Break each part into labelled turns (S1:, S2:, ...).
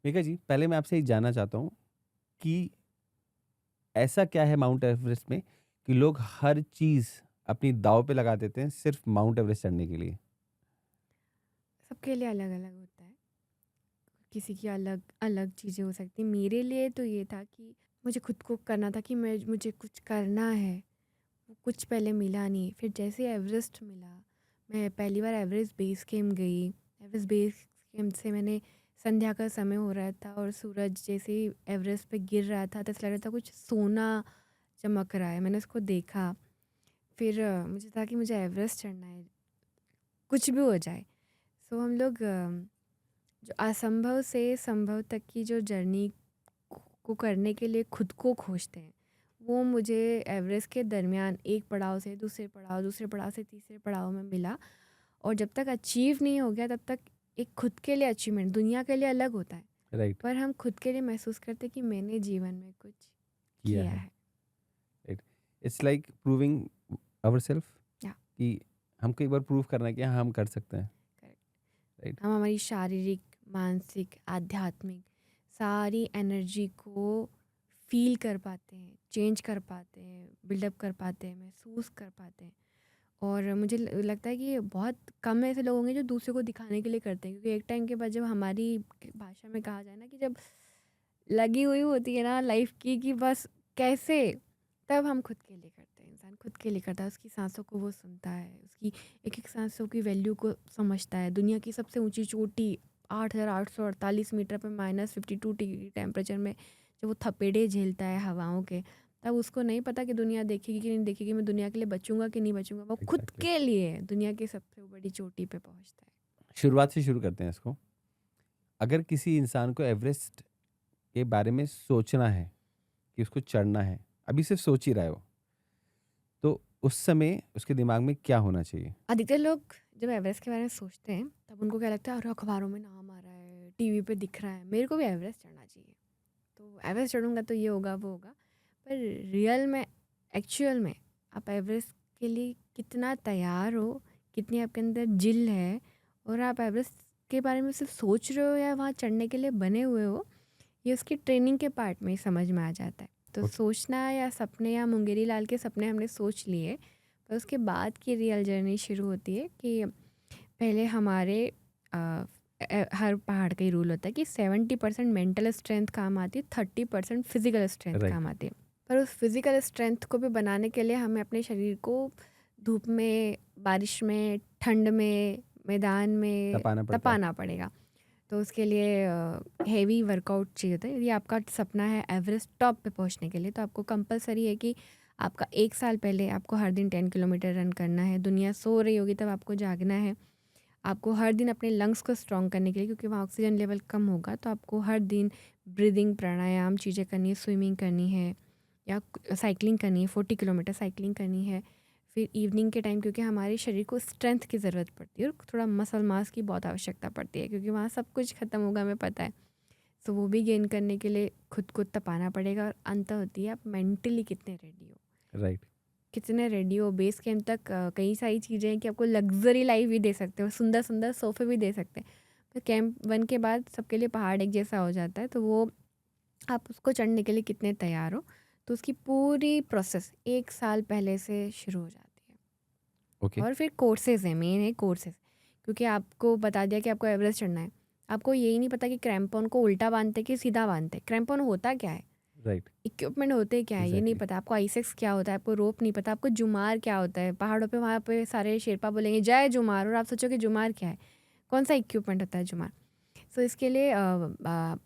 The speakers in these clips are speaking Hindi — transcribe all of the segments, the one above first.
S1: मेघा जी, पहले मैं आपसे ये जानना चाहता हूँ कि ऐसा क्या है माउंट एवरेस्ट में कि लोग हर चीज़ अपनी दाँव पे लगा देते हैं सिर्फ़ माउंट एवरेस्ट चढ़ने के लिए?
S2: सबके लिए अलग-अलग होता है। किसी की अलग-अलग चीज़ें हो सकती हैं। मेरे लिए तो ये था कि मुझे खुद को करना था कि मुझे कुछ करना है। वो कुछ पहले मिला नहीं। फिर जैसे एवरेस्ट मिला, मैं पहली बार एवरेस्ट बेस कैंप गई। एवरेस्ट बेस कैंप से मैंने संध्या का समय हो रहा था और सूरज जैसे ही एवरेस्ट पे गिर रहा था तो ऐसा लग रहा था कुछ सोना चमक रहा है। मैंने उसको देखा। फिर मुझे था कि मुझे एवरेस्ट चढ़ना है, कुछ भी हो जाए। सो हम लोग जो असंभव से संभव तक की जो जर्नी को करने के लिए खुद को खोजते हैं, वो मुझे एवरेस्ट के दरमियान एक पड़ाव से दूसरे पड़ाव से तीसरे पड़ाव में मिला। और जब तक अचीव नहीं हो गया तब तक एक खुद के लिए अचीवमेंट दुनिया के लिए अलग होता है,
S1: राइट,
S2: पर हम खुद के लिए महसूस करते हैं कि मैंने जीवन में कुछ
S1: किया
S2: किया
S1: है,
S2: है।
S1: Right. It's like proving ourselves
S2: या
S1: कि हमको एक बार प्रूव करना है कि हाँ, हम कर सकते हैं,
S2: करेक्ट।
S1: राइट,
S2: हम हमारी शारीरिक, मानसिक, आध्यात्मिक सारी एनर्जी को फील कर पाते हैं, चेंज कर पाते हैं, बिल्डअप कर पाते हैं, महसूस कर पाते हैं। और मुझे लगता है कि बहुत कम ऐसे लोग होंगे जो दूसरे को दिखाने के लिए करते हैं, क्योंकि एक टाइम के बाद जब हमारी भाषा में कहा जाए ना कि जब लगी हुई होती है ना लाइफ की कि बस कैसे, तब हम खुद के लिए करते हैं। इंसान खुद के लिए करता है, उसकी सांसों को वो सुनता है, उसकी एक एक सांसों की वैल्यू को समझता है। दुनिया की सबसे ऊंची चोटी 8,848 मीटर पर -52 डिग्री टेम्परेचर में जब वो थपेड़े झेलता है हवाओं के, तब उसको नहीं पता कि दुनिया देखेगी कि नहीं देखेगी, मैं दुनिया के लिए बचूंगा कि नहीं बचूंगा। वो खुद
S1: एग्ज़ैक्टली।
S2: के लिए दुनिया की सबसे बड़ी चोटी पे पहुंचता है।
S1: शुरुआत से शुरू करते हैं इसको। अगर किसी इंसान को एवरेस्ट के बारे में सोचना है कि उसको चढ़ना है, अभी सिर्फ़ सोच ही रहा है वो, तो उस समय उसके दिमाग में क्या होना चाहिए?
S2: अधिकतर लोग जब एवरेस्ट के बारे में सोचते हैं तब उनको क्या लगता है, अरे अखबारों में नाम आ रहा है, टीवी पे दिख रहा है, मेरे को भी एवरेस्ट चढ़ना चाहिए, तो एवरेस्ट चढ़ूंगा तो ये होगा वो होगा। पर रियल में, एक्चुअल में आप एवरेस्ट के लिए कितना तैयार हो, कितनी आपके अंदर जिल है, और आप एवरेस्ट के बारे में सिर्फ सोच रहे हो या वहाँ चढ़ने के लिए बने हुए हो, ये उसकी ट्रेनिंग के पार्ट में ही समझ में आ जाता है। तो
S1: ओके,
S2: सोचना या सपने या मुंगेरी लाल के सपने हमने सोच लिए, पर उसके बाद की रियल जर्नी शुरू होती है कि पहले हमारे अ, हर पहाड़ का ही रूल होता है कि 70% मेंटल स्ट्रेंथ काम आती है, 30% फिजिकल स्ट्रेंथ
S1: राइट,
S2: काम आती है। पर उस फिजिकल स्ट्रेंथ को भी बनाने के लिए हमें अपने शरीर को धूप में, बारिश में, ठंड में, मैदान में
S1: तपाना पड़ता है।
S2: तपाना पड़ेगा। तो उसके लिए हेवी वर्कआउट चाहिए होता है। यदि आपका सपना है एवरेस्ट टॉप पे पहुंचने के लिए, तो आपको कंपलसरी है कि आपका 1 साल पहले आपको हर दिन 10 किलोमीटर रन करना है। दुनिया सो रही होगी तब आपको जागना है। आपको हर दिन अपने लंग्स को स्ट्रॉन्ग करने के लिए, क्योंकि वहाँ ऑक्सीजन लेवल कम होगा, तो आपको हर दिन ब्रीदिंग प्राणायाम चीज़ें करनी है, स्विमिंग करनी है या साइकिलिंग करनी है, 40 किलोमीटर साइकिलिंग करनी है। फिर इवनिंग के टाइम, क्योंकि हमारे शरीर को स्ट्रेंथ की ज़रूरत पड़ती है और थोड़ा मसल मास की बहुत आवश्यकता पड़ती है, क्योंकि वहाँ सब कुछ ख़त्म होगा, हमें पता है। तो वो भी गेन करने के लिए खुद को तपाना पड़ेगा। और अंत होती है आप मेंटली कितने रेडी हो,
S1: राइट,
S2: कितने रेडी हो। बेस कैंप तक कई सारी चीज़ें हैं कि आपको लग्जरी लाइफ भी दे सकते हो, सुंदर सुंदर सोफे भी दे सकते हैं। तो कैंप 1 के बाद सबके लिए पहाड़ एक जैसा हो जाता है, तो वो आप उसको चढ़ने के लिए कितने तैयार हो, तो उसकी पूरी प्रोसेस 1 साल पहले से शुरू हो जाती है।
S1: ओके,
S2: और फिर कोर्सेज़ हैं, मेन है कोर्सेज़, क्योंकि आपको बता दिया कि आपको एवरेस्ट चढ़ना है, आपको यही नहीं पता कि क्रैम्पन को उल्टा बांधते हैं कि सीधा बांधते हैं, क्रैम्पन होता क्या है,
S1: राइट,
S2: इक्विपमेंट होते क्या है ये नहीं
S1: एग्ज़ैक्टली,
S2: पता आपको, आइसेक्स क्या होता है आपको, रोप नहीं पता आपको, जुमार क्या होता है पहाड़ों पे, वहाँ पे सारे शेरपा बोलेंगे जय जुमार, और आप सोचो कि जुमार क्या है, कौन सा इक्विपमेंट होता है जुमार। सो इसके लिए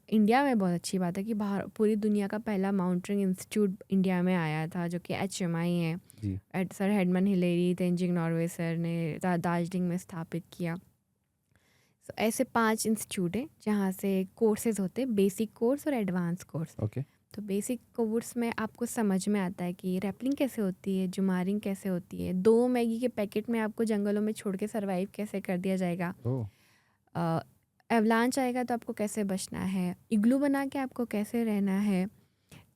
S2: इंडिया में बहुत अच्छी बात है कि बाहर पूरी दुनिया का पहला माउंटेनिंग इंस्टीट्यूट इंडिया में आया था, जो कि HMI है।
S1: जी,
S2: sir Edmund Hillary Tenzing Norgay sir ने दार्जिलिंग में स्थापित किया। सो ऐसे 5 इंस्टीट्यूट हैं जहाँ से कोर्सेज होते हैं, बेसिक कोर्स और एडवांस कोर्स।
S1: ओके,
S2: तो बेसिक कोर्स में आपको समझ में आता है कि रैपलिंग कैसे होती है, जुमारिंग कैसे होती है, 2 मैगी के पैकेट में आपको जंगलों में छोड़ के सर्वाइव कैसे कर दिया जाएगा,
S1: ओह!
S2: एवलांच आएगा तो आपको कैसे बचना है, इग्लू बना के आपको कैसे रहना है,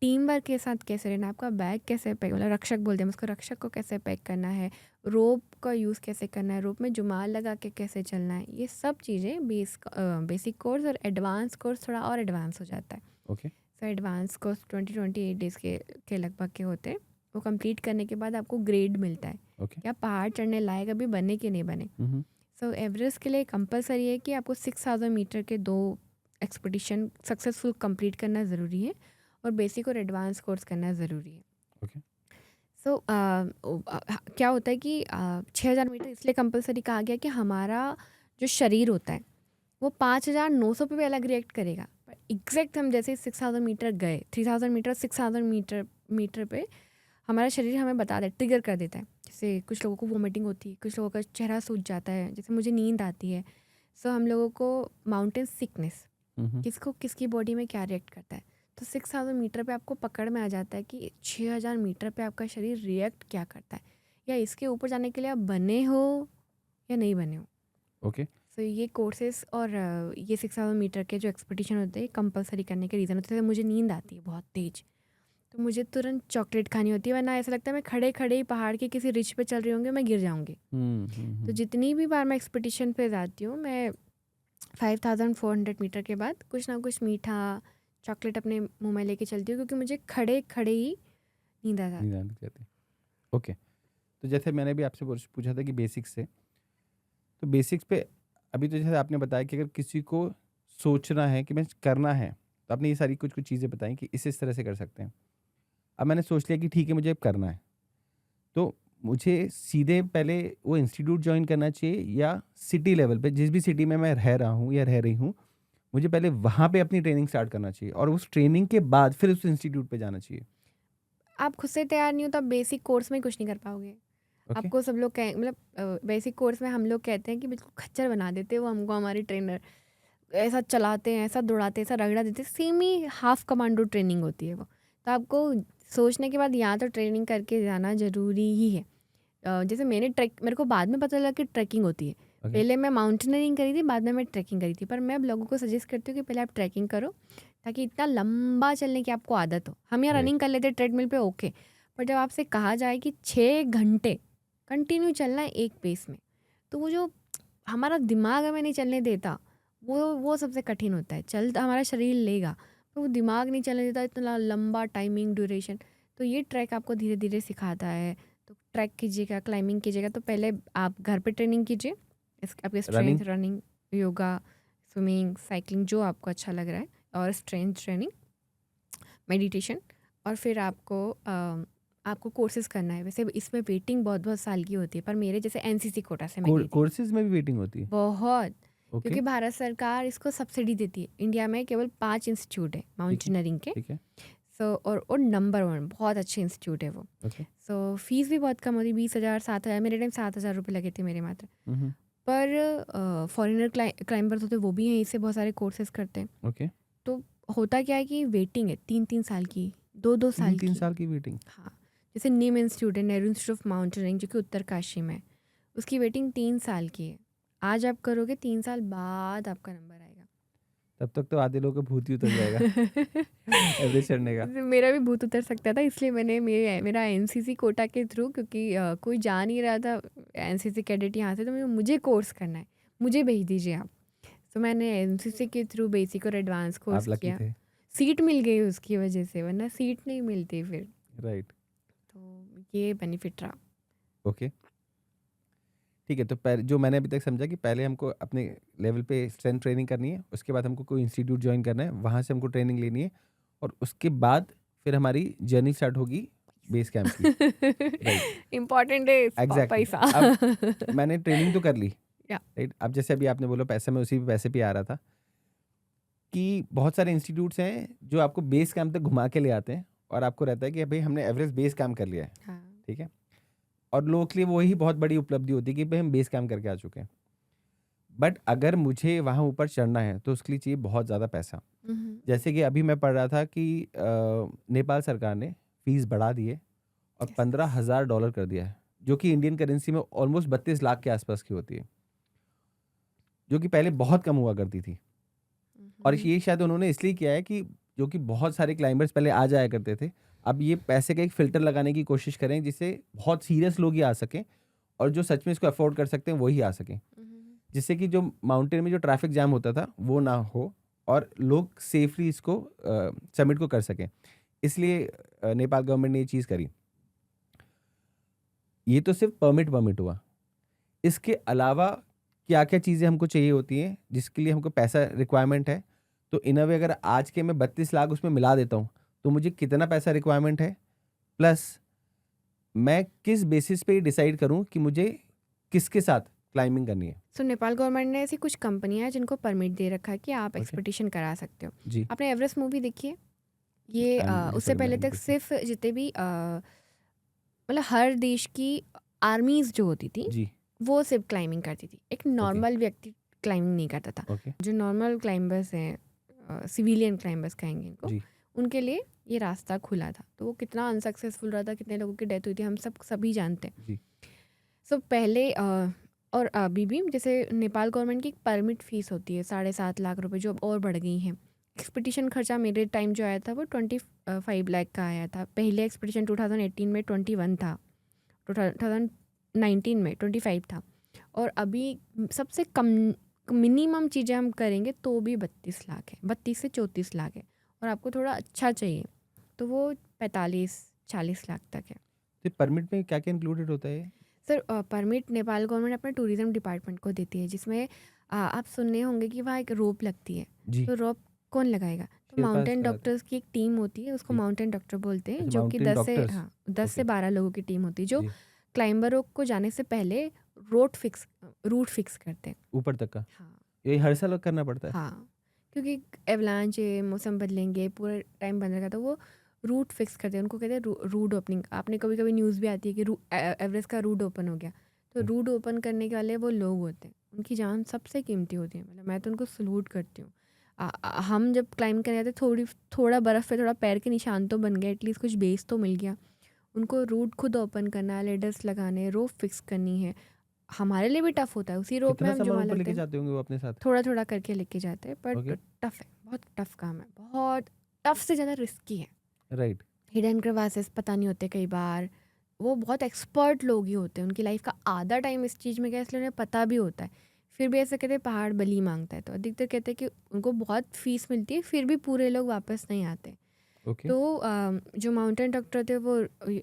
S2: टीम वर्क के साथ कैसे रहना है, आपका बैग कैसे पैक, मतलब रक्षक बोलते हैं हम उसको, रक्षक को कैसे पैक करना है, रोप का यूज़ कैसे करना है, रोप में जुमाल लगा के कैसे चलना है, ये सब चीज़ें बेसिक कोर्स और एडवांस कोर्स थोड़ा और एडवांस हो जाता है।
S1: Okay.
S2: So advance course 28 days के लगभग के होते हैं। वो कंप्लीट करने के बाद आपको ग्रेड मिलता है
S1: ओके।
S2: कि आप पहाड़ चढ़ने लायक अभी बने कि नहीं बने। सो एवरेस्ट के लिए कंपलसरी है कि आपको 6000 मीटर के 2 एक्सपीडिशन सक्सेसफुल कंप्लीट करना ज़रूरी है और बेसिक और एडवांस कोर्स करना ज़रूरी है।
S1: ओके।
S2: सो क्या होता है कि 6000 मीटर इसलिए कंपलसरी कहा गया कि हमारा जो शरीर होता है वो 5900 पे भी अलग रिएक्ट करेगा, पर एग्जैक्ट हम जैसे 6000 मीटर गए, 3000 मीटर 6000 मीटर पे हमारा शरीर हमें बता दे, ट्रिगर कर देता है। जैसे कुछ लोगों को वोमिटिंग होती है, कुछ लोगों का चेहरा सूज जाता है, जैसे मुझे नींद आती है। सो हम लोगों को माउंटेन सिकनेस किसको किसकी बॉडी में क्या रिएक्ट करता है, तो 6000 मीटर पे आपको पकड़ में आ जाता है कि 6000 मीटर पे आपका शरीर रिएक्ट क्या करता है, या इसके ऊपर जाने के लिए आप बने हो या नहीं बने हो।
S1: ओके।
S2: सो ये कोर्सेस और ये 6000 मीटर के जो एक्सपीडिशन होते हैं कंपलसरी करने के रीज़न होते हैं। मुझे नींद आती है बहुत तेज, तो मुझे तुरंत चॉकलेट खानी होती है, वरना ऐसा लगता है मैं खड़े खड़े ही पहाड़ के किसी रिच पे चल रही होंगी, मैं गिर जाऊंगी। तो जितनी भी बार मैं एक्सपीडिशन पे जाती हूँ, मैं 5400 मीटर के बाद कुछ ना कुछ मीठा चॉकलेट अपने मुंह में लेके चलती हूँ, क्योंकि मुझे खड़े खड़े ही नींद आ जाती है।
S1: नींद आने जाती है। ओके। तो जैसे मैंने भी आपसे पूछा था कि बेसिक्स से, तो बेसिक्स पे अभी तो जैसे आपने बताया कि अगर किसी को सोचना है कि मैं करना है, तो आपने ये सारी कुछ कुछ चीज़ें बताई कि इस तरह से कर सकते हैं। अब मैंने सोच लिया कि ठीक है मुझे अब करना है, तो मुझे सीधे पहले वो इंस्टीट्यूट ज्वाइन करना चाहिए या सिटी लेवल पे, जिस भी सिटी में मैं रह रहा हूँ या रह रही हूँ, मुझे पहले वहाँ पे अपनी ट्रेनिंग स्टार्ट करना चाहिए और उस ट्रेनिंग के बाद फिर उस इंस्टीट्यूट पे जाना चाहिए?
S2: आप खुद से तैयार नहीं हो तो आप बेसिक कोर्स में कुछ नहीं कर पाओगे।
S1: ओके।
S2: आपको सब लोग कहें, मतलब बेसिक कोर्स में हम लोग कहते हैं कि बिल्कुल खच्चर बना देते हैं वो हमको, हमारी ट्रेनर ऐसा चलाते हैं, ऐसा दौड़ाते हैं, ऐसा रगड़ा देते हैं। सेम ही हाफ कमांडो ट्रेनिंग होती है वो। तो आपको सोचने के बाद यहाँ तो ट्रेनिंग करके जाना ज़रूरी ही है। जैसे मेरे को बाद में पता लगा कि ट्रैकिंग होती है।
S1: ओके।
S2: पहले मैं माउंटेनियरिंग करी थी, बाद में मैं ट्रैकिंग करी थी, पर मैं अब लोगों को सजेस्ट करती हूँ कि पहले आप ट्रैकिंग करो, ताकि इतना लंबा चलने की आपको आदत हो। हम यहाँ
S1: राइट।
S2: रनिंग कर लेते हैं ट्रेडमिल पे, ओके, पर जब आपसे कहा जाए कि 6 घंटे कंटिन्यू चलना है एक पेस में, तो वो जो हमारा दिमाग हमें नहीं चलने देता, वो सबसे कठिन होता है। चल हमारा शरीर लेगा, तो वो दिमाग नहीं चलने देता, इतना लंबा टाइमिंग ड्यूरेशन। तो ये ट्रैक आपको धीरे धीरे सिखाता है। तो ट्रैक कीजिएगा, क्लाइंबिंग कीजिएगा, तो पहले आप घर पे ट्रेनिंग कीजिए, आपके strength,
S1: running?
S2: Running, yoga, swimming, cycling, जो आपको अच्छा लग रहा है, और स्ट्रेंथ ट्रेनिंग, मेडिटेशन, और फिर आपको कोर्सेज करना है। वैसे इसमें वेटिंग बहुत बहुत साल की होती है, पर मेरे जैसे एनसीसी कोटा से मैं गई थी।
S1: कोर्सेज में भी वेटिंग होती है?
S2: बहुत,
S1: ओके।
S2: क्योंकि भारत सरकार इसको सब्सिडी देती है। इंडिया में केवल 5 इंस्टीट्यूट है माउंटेनियरिंग के।
S1: ठीक है।
S2: सो और नंबर 1 बहुत अच्छे इंस्टीट्यूट है वो।
S1: ओके।
S2: सो फीस भी बहुत कम होती, 20,000 7,000, मेरे टाइम 7,000 रुपये लगे थे मेरे मात्र। पर फॉरेनर क्लाइंबर्स होते हैं, वो भी यहीं से बहुत सारे कोर्सेज करते हैं।
S1: ओके।
S2: तो होता क्या है कि वेटिंग है 3-3 साल की, 2-2 साल
S1: तीन
S2: की।
S1: साल की वेटिंग?
S2: हाँ, जैसे नीम इंस्टीट्यूट है, नेहरू इंस्टीट्यूट ऑफ माउंटेनियरिंग, जो कि उत्तरकाशी में है, उसकी वेटिंग 3 साल की है। आज आप करोगे, 3 साल बाद आपका नंबर आएगा।
S1: तब तक तो आधे लोगों का भूत ही उतर जाएगा एवरेज चढ़ने का।
S2: मेरा भी भूत उतर सकता था, इसलिए मैंने मेरा एनसीसी कोटा के थ्रू, क्योंकि कोई जा नहीं रहा था एनसीसी कैडेट यहाँ से, तो मुझे कोर्स करना है, मुझे भेज दीजिए आप। तो मैंने एनसीसी के थ्रू बेसिक और एडवांस कोर्स
S1: आप लकी
S2: किया,
S1: थे।
S2: सीट मिल गई उसकी वजह से, वरना सीट नहीं मिलती फिर।
S1: राइट।
S2: तो ये बेनिफिट रहा।
S1: ओके। ठीक है, तो पहले जो मैंने अभी तक समझा कि पहले हमको अपने लेवल पे स्ट्रेंथ ट्रेनिंग करनी है, उसके बाद हमको कोई इंस्टीट्यूट ज्वाइन करना है, वहाँ से हमको ट्रेनिंग लेनी है, और उसके बाद फिर हमारी जर्नी स्टार्ट होगी बेस कैंप की। राइट।
S2: इम्पॉर्टेंट है
S1: एग्जैक्टली।
S2: पैसा।
S1: अब मैंने ट्रेनिंग तो कर ली,
S2: या
S1: राइट। अब जैसे अभी आपने बोला पैसा, मैं उसी पैसे पे आ रहा था कि बहुत सारे इंस्टीट्यूट्स हैं जो आपको बेस कैंप तक घुमा के ले आते हैं, और आपको रहता है कि भाई हमने एवरेस्ट बेस कैंप कर लिया है,
S2: हाँ।
S1: ठीक है, और लोगों के लिए वही बहुत बड़ी उपलब्धि होती है कि भाई हम बेस कैंप करके आ चुके हैं। बट अगर मुझे वहाँ ऊपर चढ़ना है तो उसके लिए चाहिए बहुत ज़्यादा पैसा। जैसे कि अभी मैं पढ़ रहा था कि नेपाल सरकार ने फीस बढ़ा दी है और
S2: Yes.
S1: $15,000 कर दिया है, जो कि इंडियन करेंसी में ऑलमोस्ट 32 लाख के आसपास की होती है, जो कि पहले बहुत कम हुआ करती थी। और ये शायद उन्होंने इसलिए किया है कि जो कि बहुत सारे क्लाइंबर्स पहले आ जाया करते थे, अब ये पैसे का एक फ़िल्टर लगाने की कोशिश करें जिससे बहुत सीरियस लोग ही आ सकें और जो सच में इसको अफ़ोर्ड कर सकते हैं वो ही आ सकें। जिससे कि जो माउंटेन में जो ट्रैफ़िक जैम होता था वो ना हो और लोग सेफ़ली इसको समिट को कर सकें। इसलिए नेपाल गवर्नमेंट ने ये चीज़ करी। ये तो सिर्फ़ परमिट हुआ। इसके अलावा क्या-क्या चीज़ें हमको चाहिए होती हैं, जिसके लिए हमको पैसा रिक्वायरमेंट है। तो इन अ वे अगर आज के मैं 32 लाख उसमें मिला देता हूँ, तो मुझे कितना पैसा रिक्वायरमेंट है? प्लस मैं किस बेसिस पे ये डिसाइड करूँ कि मुझे किसके साथ क्लाइंबिंग करनी है?
S2: सो नेपाल गवर्नमेंट ने ऐसी कुछ कंपनियां हैं जिनको परमिट दे रखा है कि आप
S1: ओके,
S2: एक्सपेडिशन करा सकते हो।
S1: जी।
S2: आपने एवरेस्ट मूवी देखी है? ये
S1: आई एम रियली
S2: उससे
S1: सॉरी
S2: पहले
S1: मैंने
S2: तक
S1: देखी।
S2: सिर्फ जितने भी मतलब हर देश की आर्मीज जो होती थी
S1: जी,
S2: वो सिर्फ क्लाइंबिंग करती थी, एक
S1: ओके,
S2: नॉर्मल व्यक्ति क्लाइंबिंग नहीं करता था।
S1: ओके,
S2: जो नॉर्मल क्लाइंबर्स हैं, सिविलियन क्लाइंबर्स कहेंगे इनको,
S1: जी,
S2: उनके लिए ये रास्ता खुला था। तो वो कितना अनसक्सेसफुल रहा था, कितने लोगों की डेथ हुई थी, हम सभी जानते हैं।
S1: जी,
S2: सो पहले और अभी भी जैसे नेपाल गवर्नमेंट की एक परमिट फ़ीस होती है 7.5 लाख रुपए, जो अब और बढ़ गई हैं। एक्सपीडिशन खर्चा मेरे टाइम जो आया था वो 25 लाख का आया था। पहले एक्सपीडिशन 2018 में 21 था, 2019 में 25 था, और अभी सबसे कम मिनिमम चीज़ें हम करेंगे तो भी 32 लाख है, 32 से 34 लाख है। और आपको थोड़ा अच्छा चाहिए तो वो 45-40 लाख तक है।
S1: तो परमिट में क्या-क्या इंक्लूडेड होता है?
S2: सर परमिट नेपाल गवर्नमेंट अपने टूरिज्म डिपार्टमेंट को देती है, जिसमें आप सुनने होंगे कि वहाँ एक रोप लगती है।
S1: जी,
S2: तो रोप कौन लगाएगा? तो
S1: शेरपाज़
S2: माउंटेन
S1: लगाते हैं।
S2: डॉक्टर्स की एक टीम होती है, उसको
S1: जी,
S2: माउंटेन डॉक्टर बोलते हैं,
S1: अच्छा
S2: जो कि
S1: माउंटेन डॉक्टर्स,
S2: 10 से
S1: ओके,
S2: 12 लोगों की टीम होती है, जो
S1: जी,
S2: क्लाइंबरों को जाने से पहले रूट फिक्स करते हैं।
S1: ऊपर तक का।
S2: हाँ,
S1: ये हर साल करना पड़ता है?
S2: हाँ, क्योंकि एवलांच है, मौसम बदलेंगे, पूरा टाइम बदल रहेगा, तो वो रूट फिक्स करते हैं। उनको कहते हैं रूट ओपनिंग। आपने कभी कभी न्यूज़ भी आती है कि एवरेस्ट का रूट ओपन हो गया। तो
S1: हुँ,
S2: रूट ओपन करने के वाले वो लोग होते हैं, उनकी जान सबसे कीमती होती है। मतलब मैं तो उनको सलूट करती हूँ। हम जब क्लाइंब करने जाते थोड़ा बर्फ़ पे थोड़ा पैर के निशान तो बन गए, एटलीस्ट कुछ बेस तो मिल गया। उनको रूट खुद ओपन करना है, लेडर्स लगाने, रोप फिक्स करनी है। हमारे लिए भी टफ़ होता है। उसी रोप में
S1: कितना
S2: हम जो
S1: सामान
S2: वहाँ
S1: ऊपर
S2: लगते
S1: लेके
S2: हैं,
S1: जाते होंगे वो अपने साथ?
S2: थोड़ा-थोड़ा करके लेके जाते हैं, बट
S1: ओके,
S2: टफ़ है, बहुत टफ़ काम है, बहुत टफ़ से ज़्यादा रिस्की है।
S1: राइट,
S2: हिडन क्रेवासेस पता नहीं होते कई बार, वो बहुत एक्सपर्ट लोग ही होते हैं, उनकी लाइफ़ का आधा टाइम इस चीज़ में गया, इसलिए उन्हें पता भी होता है। फिर भी ऐसे कहते हैं पहाड़ बलि माँगता है, तो अधिकतर कहते हैं कि उनको बहुत फ़ीस मिलती है, फिर भी पूरे लोग वापस नहीं आते।
S1: ओके,
S2: तो जो माउंटेन डॉक्टर थे वो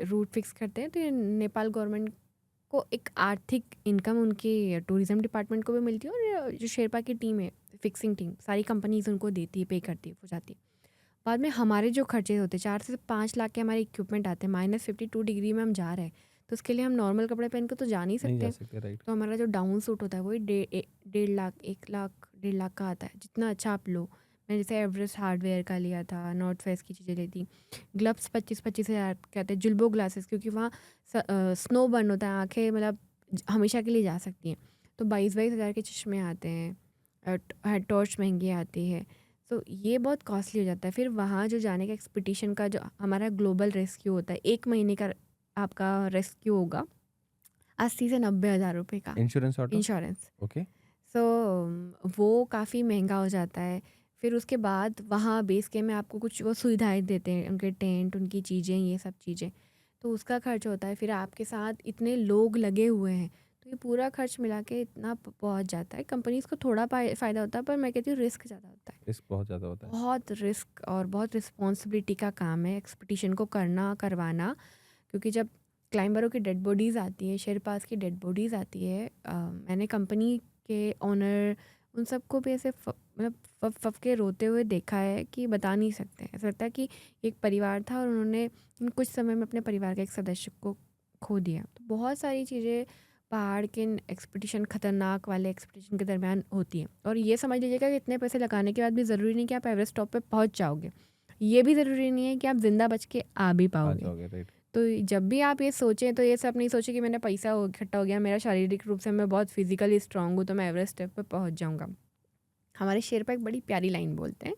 S2: रूट फिक्स करते हैं, तो ये नेपाल गवर्नमेंट को एक आर्थिक इनकम उनके टूरिज्म डिपार्टमेंट को भी मिलती है, और जो शेरपा की टीम है, फिक्सिंग टीम, सारी कंपनीज उनको देती है, पे करती है, हो जाती है। बाद में हमारे जो खर्चे होते हैं 4 से 5 लाख के हमारे इक्विपमेंट आते हैं, -52 डिग्री में हम जा रहे हैं, तो उसके लिए हम नॉर्मल कपड़े पहन के तो जा नहीं
S1: नहीं जा
S2: सकते।
S1: सकते, राइट,
S2: तो हमारा जो डाउन सूट होता है वही 1.5 लाख 1 लाख 1.5 लाख का आता है, जितना अच्छा आप लो। मैंने जैसे एवरेस्ट हार्डवेयर का लिया था, नॉर्थ फेस की चीज़ें ली थी। ग्लव्स 25-25 हज़ार के आते हैं, जुल्बो ग्लासेस, क्योंकि वहाँ स्नो बर्न होता है, आंखें मतलब हमेशा के लिए जा सकती हैं। तो 22-22 हज़ार के चश्मे आते हैं, हेड टॉर्च महंगी आती है। तो ये बहुत कॉस्टली हो जाता है। फिर वहाँ जो जाने का एक्सपीडिशन का जो हमारा ग्लोबल रेस्क्यू होता है, 1 महीने का आपका रेस्क्यू होगा, 80 से 90 हज़ार रुपये का
S1: इंश्योरेंस ऑटो,
S2: इंश्योरेंस।
S1: ओके,
S2: सो वो काफ़ी महंगा हो जाता है। फिर उसके बाद वहाँ बेस कैंप में आपको कुछ वो सुविधाएं देते हैं, उनके टेंट, उनकी चीज़ें, ये सब चीज़ें, तो उसका खर्च होता है। फिर आपके साथ इतने लोग लगे हुए हैं, तो ये पूरा खर्च मिला के इतना पहुँच जाता है। कंपनीज को थोड़ा फ़ायदा होता है, पर मैं कहती हूँ रिस्क ज़्यादा होता है।
S1: रिस्क बहुत ज़्यादा होता है।
S2: बहुत रिस्क और बहुत रिस्पॉन्सिबिलिटी का काम है एक्सपीडिशन को करवाना, क्योंकि जब क्लाइंबरों की डेड बॉडीज़ आती है, शेरपास की डेड बॉडीज़ आती है, मैंने कंपनी के ओनर उन सबको भी ऐसे मतलब फप के रोते हुए देखा है कि बता नहीं सकते। ऐसा लगता है कि एक परिवार था और उन्होंने कुछ समय में अपने परिवार के एक सदस्य को खो दिया। तो बहुत सारी चीज़ें पहाड़ के एक्सपीडिशन, खतरनाक वाले एक्सपीडिशन के दरमियान होती हैं। और ये समझ लीजिएगा कि इतने पैसे लगाने के बाद भी ज़रूरी नहीं कि आप एवरेस्ट टॉप पे पहुंच जाओगे, ये भी ज़रूरी नहीं है कि आप ज़िंदा बच के आ भी
S1: आ
S2: पाओगे।
S1: जाओगे, राइट,
S2: तो जब भी आप ये सोचें तो ये सब नहीं सोचें कि मैंने पैसा इकट्ठा हो गया, मेरा शारीरिक रूप से मैं बहुत फिजिकली स्ट्रांग हूँ, तो मैं एवरेस्ट टॉप पे पहुंच जाऊँगा। हमारे शेरपा एक बड़ी प्यारी लाइन बोलते हैं,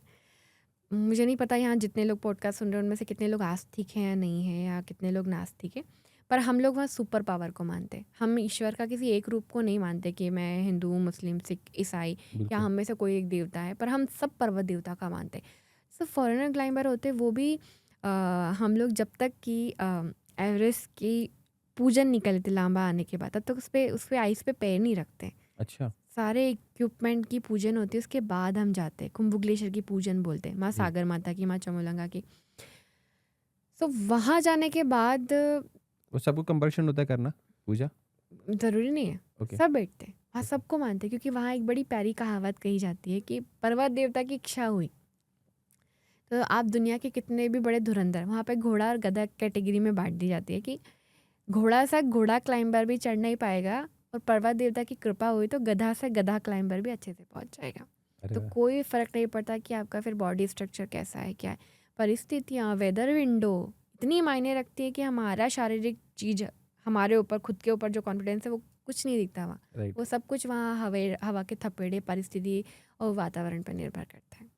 S2: मुझे नहीं पता यहाँ जितने लोग पॉडकास्ट सुन रहे हैं उनमें से कितने लोग आस्तिक हैं या नहीं हैं, या कितने लोग नास्तिक हैं, पर हम लोग वहाँ सुपर पावर को मानते हैं। हम ईश्वर का किसी एक रूप को नहीं मानते कि मैं हिंदू, मुस्लिम, सिख, ईसाई, या
S1: बिल्कुल,
S2: हम में से कोई एक देवता है, पर हम सब पर्वत देवता का मानते हैं। तो फॉरेनर क्लाइंबर होते हैं वो भी हम लोग जब तक कि एवरेस्ट की पूजन नहीं कर लेते लांबा आने के बाद, तब तक उस पे आइस पे पैर नहीं रखते।
S1: अच्छा।
S2: सारे इक्विपमेंट की पूजन होती है, उसके बाद हम जाते हैं। कुंभ ग्लेशियर की पूजन बोलते हैं, माँ
S1: जी।
S2: सागर माता की, माँ चमोलंगा की। तो वहाँ जाने के बाद
S1: वो सबको कंपल्शन होता है करना पूजा?
S2: ज़रूरी नहीं है,
S1: ओके।
S2: सब बैठते हैं वहाँ,
S1: ओके।
S2: सबको मानते हैं, क्योंकि वहाँ एक बड़ी प्यारी कहावत कही जाती है कि पर्वत देवता की इच्छा हुई तो आप दुनिया के कितने भी बड़े धुरंधर, वहाँ पे घोड़ा और गधा कैटेगरी में बांट दी जाती है कि घोड़ा क्लाइंबर भी चढ़ नहीं पाएगा, और पर्वत देवता की कृपा हुई तो गधा से गधा क्लाइंबर भी अच्छे से पहुँच जाएगा।
S1: अरे
S2: तो
S1: वाह!
S2: कोई फ़र्क नहीं पड़ता कि आपका फिर बॉडी स्ट्रक्चर कैसा है, क्या है। परिस्थितियाँ, वेदर विंडो इतनी मायने रखती है कि हमारा शारीरिक चीज़, हमारे ऊपर, खुद के ऊपर जो कॉन्फिडेंस है वो कुछ नहीं दिखता वहाँ।
S1: राइट।
S2: वो सब कुछ वहाँ हवा के थपेड़े, परिस्थिति और वातावरण पर निर्भर करता है।